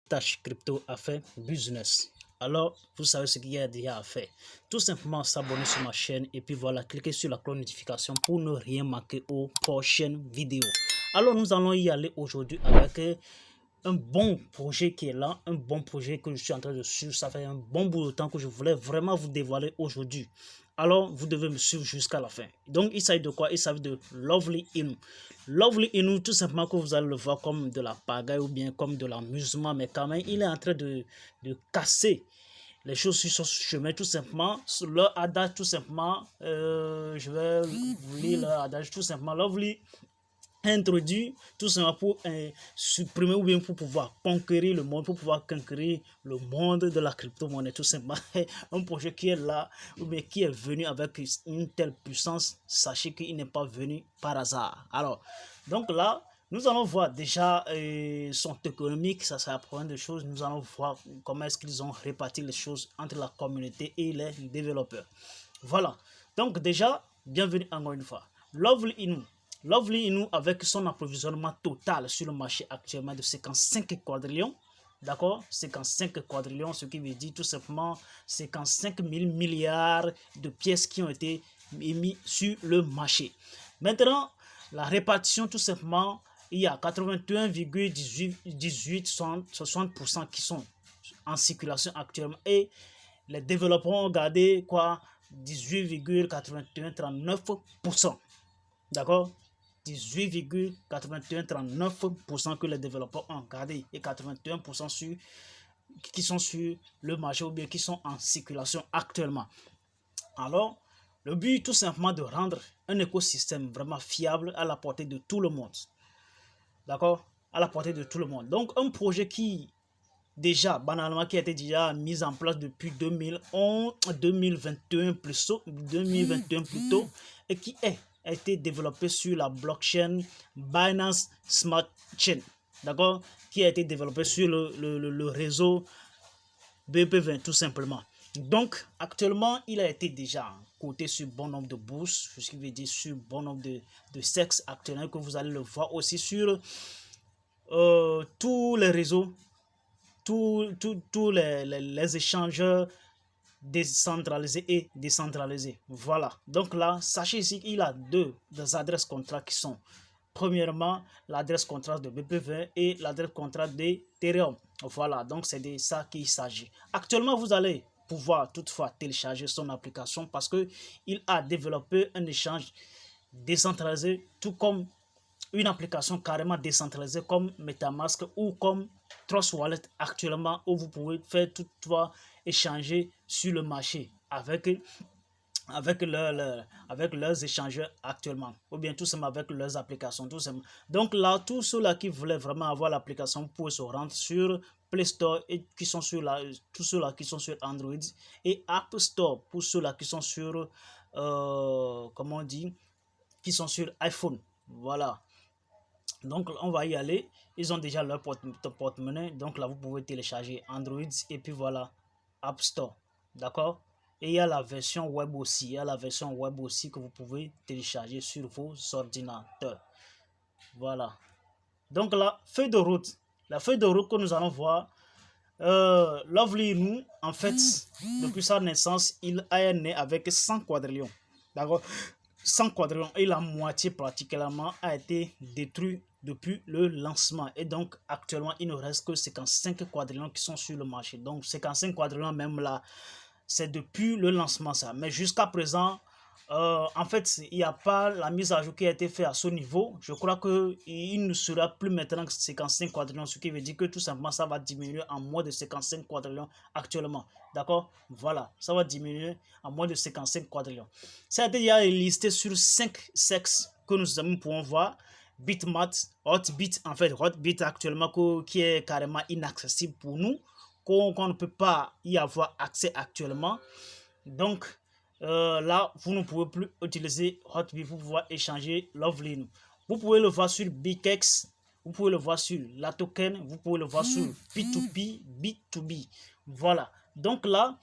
Tâche crypto à faire business. Alors, vous savez ce qu'il y a déjà à faire. Tout simplement s'abonner sur ma chaîne et puis voilà, cliquez sur la cloche de notification pour ne rien manquer aux prochaines vidéos. Alors, nous allons y aller aujourd'hui avec un bon projet qui est là, un bon projet que je suis en train de suivre. Ça fait un bon bout de temps que je voulais vraiment vous dévoiler aujourd'hui. Alors, vous devez me suivre jusqu'à la fin. Donc, il s'agit de quoi? Il s'agit de Lovely Inu. Lovely Inu, tout simplement que vous allez le voir comme de la pagaille ou bien comme de l'amusement, mais quand même, il est en train de casser les choses sur son chemin, tout simplement. Leur adage, tout simplement, je vais vous lire leur adage, tout simplement. Lovely introduit tout simplement pour supprimer ou bien pour pouvoir conquérir le monde, pour pouvoir conquérir le monde de la crypto-monnaie, tout simplement. Un projet qui est là, ou bien qui est venu avec une telle puissance, sachez qu'il n'est pas venu par hasard. Alors, donc là, nous allons voir déjà son économique, ça c'est la première des choses. Nous allons voir comment est-ce qu'ils ont réparti les choses entre la communauté et les développeurs. Voilà, donc déjà, bienvenue encore une fois. Lovely Inu. Lovely Inu, avec son approvisionnement total sur le marché actuellement de 55 quadrillions, d'accord, 55 quadrillions, ce qui veut dire tout simplement 55 000 milliards de pièces qui ont été émises sur le marché. Maintenant, la répartition, tout simplement, il y a 81,18-60% qui sont en circulation actuellement et les développeurs ont gardé quoi, 18,81-39%, d'accord, 18,81-39% que les développeurs ont gardé et 81% qui sont sur le marché ou bien qui sont en circulation actuellement. Alors, le but tout simplement de rendre un écosystème vraiment fiable à la portée de tout le monde. D'accord? À la portée de tout le monde. Donc, un projet qui déjà, banalement, qui a été déjà mis en place depuis 2011, 2021 plutôt, et qui a été développé sur la blockchain Binance Smart Chain, d'accord, qui a été développé sur le réseau BEP20 tout simplement. Donc actuellement il a été déjà coté sur bon nombre de bourses, ce qui veut dire sur bon nombre de sexes actuellement, que vous allez le voir aussi sur tous les réseaux, tous les échangeurs décentralisé et décentralisé. Voilà, donc là sachez ici qu'il a deux adresses contrat qui sont premièrement l'adresse contrat de BEP20 et l'adresse contrat d'Ethereum. Voilà, donc c'est de ça qu'il s'agit. Actuellement vous allez pouvoir toutefois télécharger son application parce que il a développé un échange décentralisé, tout comme une application carrément décentralisée comme MetaMask ou comme Trust Wallet actuellement, où vous pouvez faire toutefois échanger sur le marché avec leurs échangeurs actuellement, ou bien tout simplement avec leurs applications, tout simplement. Donc là, tous ceux-là qui voulaient vraiment avoir l'application, vous pouvez se rendre sur Play Store et qui sont sur tous ceux-là qui sont sur Android, et App Store pour ceux-là qui sont sur comment on dit, qui sont sur iPhone. Voilà. Donc on va y aller. Ils ont déjà leur porte-monnaie. Donc là vous pouvez télécharger Android et puis voilà, App Store. D'accord. Et il y a la version web aussi. Il y a la version web aussi que vous pouvez télécharger sur vos ordinateurs. Voilà. Donc la feuille de route. La feuille de route que nous allons voir. Lovely Inu, en fait, depuis sa naissance, il est né avec 100 quadrillions. D'accord. 100 quadrillions et la moitié pratiquement a été détruit depuis le lancement, et donc actuellement il ne reste que 55 quadrillions qui sont sur le marché. Donc 55 quadrillions même là, c'est depuis le lancement ça, mais jusqu'à présent en fait il n'y a pas la mise à jour qui a été faite à ce niveau. Je crois que il ne sera plus maintenant que 55 quadrillions, ce qui veut dire que tout simplement ça va diminuer en moins de 55 quadrillions actuellement. D'accord, voilà, ça va diminuer en moins de 55 quadrillions. Ça a été déjà listé sur 5 sexes que nous pouvons voir. Bitmat, Hotbit, en fait Hotbit actuellement qui est carrément inaccessible pour nous, qu'on ne peut pas y avoir accès actuellement. Donc là vous ne pouvez plus utiliser Hotbit pour pouvoir échanger Lovely Inu. Vous pouvez le voir sur BitX, vous pouvez le voir sur la token, vous pouvez le voir sur P2P, B2B. Voilà, donc là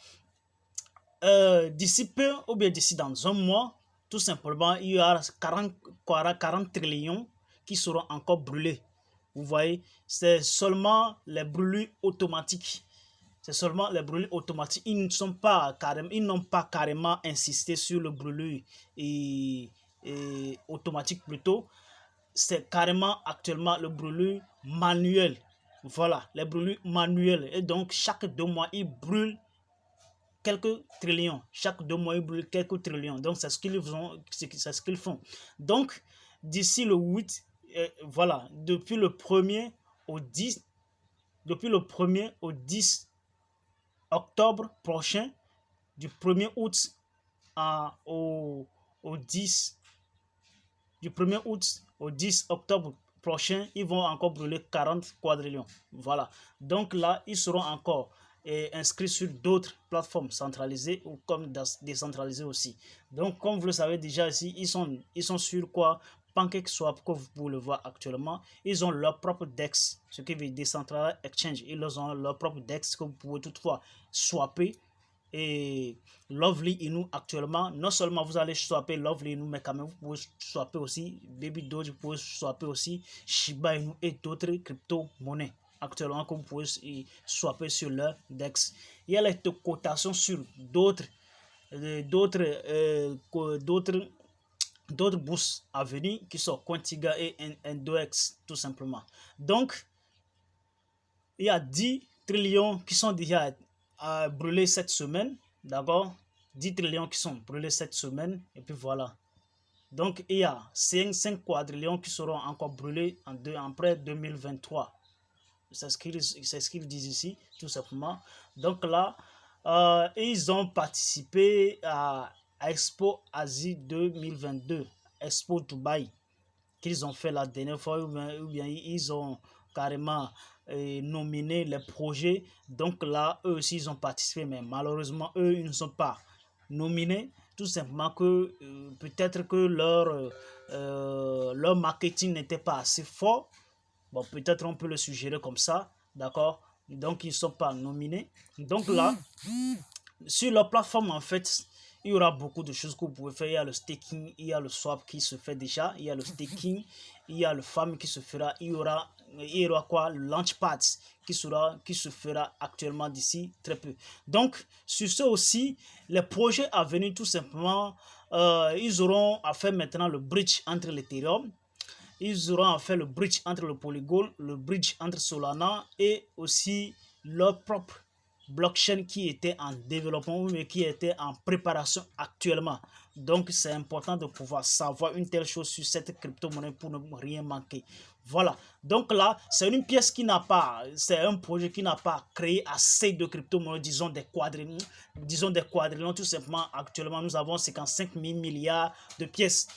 d'ici peu ou bien d'ici dans un mois, tout simplement, il y aura 40 trillions qui seront encore brûlés. Vous voyez, c'est seulement les brûlures automatiques. C'est seulement les brûlures automatiques. Ils n'ont pas carrément insisté sur le brûlure et automatique plutôt. C'est carrément actuellement le brûlure manuel. Voilà, les brûlures manuelles. Et donc, chaque 2 mois, ils brûlent quelques trillions. Chaque 2 mois, ils brûlent quelques trillions. Donc, c'est ce qu'ils font. Donc, d'ici le 8, voilà, depuis le 1er au 10, depuis le 1er au 10 octobre prochain, du 1er août au 10, du 1er août au 10 octobre prochain, ils vont encore brûler 40 quadrillions. Voilà. Donc là, ils seront encore inscrits sur d'autres plateformes centralisées ou comme décentralisées aussi. Donc, comme vous le savez déjà ici, ils sont sur quoi? PancakeSwap, que vous pouvez le voir actuellement, ils ont leur propre DEX, ce qui veut dire Decentralized Exchange. Ils ont leur propre DEX que vous pouvez toutefois swapper. Et Lovely Inu actuellement, non seulement vous allez swapper Lovely Inu, mais quand même vous pouvez swapper aussi Baby Doge, vous pouvez swapper aussi Shiba Inu et d'autres crypto-monnaies actuellement que vous pouvez swapper sur leur DEX. Il y a les cotations sur d'autres bourses à venir qui sont Quantiga et N2X tout simplement. Donc, il y a 10 trillions qui sont déjà brûlés cette semaine, d'accord? 10 trillions qui sont brûlés cette semaine, et puis voilà. Donc, il y a 5 quadrillions qui seront encore brûlés en près 2023. C'est ce qu'ils disent ici, tout simplement. Donc là, ils ont participé à Expo Asie 2022, Expo Dubaï, qu'ils ont fait la dernière fois, ou bien ils ont carrément nominé les projets. Donc là, eux aussi, ils ont participé, mais malheureusement, eux, ils ne sont pas nominés. Tout simplement que peut-être que leur marketing n'était pas assez fort. Bon, peut-être on peut le suggérer comme ça, d'accord? Donc, ils ne sont pas nominés. Donc là, sur la plateforme, en fait, il y aura beaucoup de choses que vous pouvez faire. Il y a le staking, il y a le swap qui se fait déjà, il y a le staking, il y a le farm qui se fera, il y aura quoi? Le launchpad qui se fera actuellement d'ici très peu. Donc, sur ce aussi, les projets à venir, tout simplement, ils auront à faire maintenant le bridge entre l'Ethereum. Ils auront à faire le bridge entre le Polygon, le bridge entre Solana et aussi leur propre blockchain qui était en développement mais qui était en préparation actuellement. Donc, c'est important de pouvoir savoir une telle chose sur cette crypto-monnaie pour ne rien manquer. Voilà. Donc là, c'est une pièce qui n'a pas, c'est un projet qui n'a pas créé assez de crypto-monnaies, disons des quadrillions, tout simplement. Actuellement, nous avons 55 000 milliards de pièces.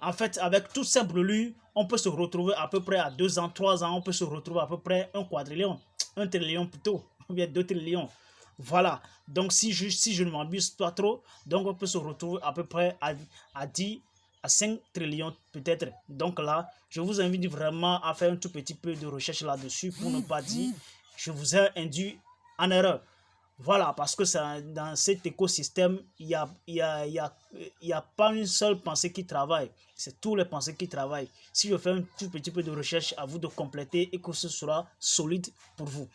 En fait, avec toutes ces brûlures, on peut se retrouver à peu près à 2 ans, 3 ans, on peut se retrouver à peu près un quadrillion, un trillion plutôt, ou bien 2 trillions. Voilà. Donc, si je ne m'abuse pas trop, donc on peut se retrouver à peu près à 10 à 5 trillions peut-être. Donc là, je vous invite vraiment à faire un tout petit peu de recherche là-dessus pour ne pas dire je vous ai induit en erreur. Voilà, parce que dans cet écosystème, il y a pas une seule pensée qui travaille. C'est tous les pensées qui travaillent. Si je fais un tout petit peu de recherche, à vous de compléter et que ce sera solide pour vous.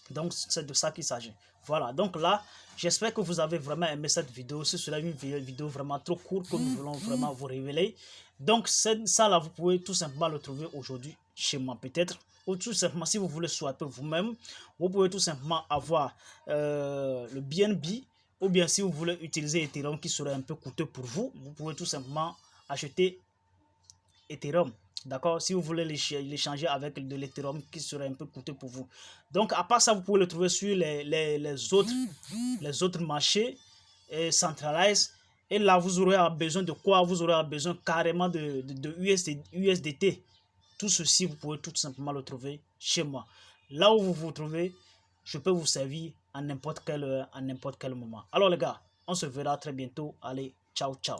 Donc, c'est de ça qu'il s'agit. Voilà, donc là, j'espère que vous avez vraiment aimé cette vidéo. Ce sera une vidéo vraiment trop courte que nous voulons vraiment vous révéler. Donc, ça là, vous pouvez tout simplement le trouver aujourd'hui chez moi peut-être. Ou tout simplement, si vous voulez swapper vous-même, vous pouvez tout simplement avoir le BNB. Ou bien si vous voulez utiliser Ethereum qui serait un peu coûteux pour vous, vous pouvez tout simplement acheter Ethereum. D'accord? Si vous voulez l'échanger avec de l'Ethereum qui serait un peu coûteux pour vous. Donc, à part ça, vous pouvez le trouver sur les autres marchés centralisés. Et là, vous aurez besoin de quoi? Vous aurez besoin carrément de USDT. Tout ceci, vous pouvez tout simplement le trouver chez moi. Là où vous vous trouvez, je peux vous servir à n'importe quel moment. Alors les gars, on se verra très bientôt. Allez, ciao, ciao.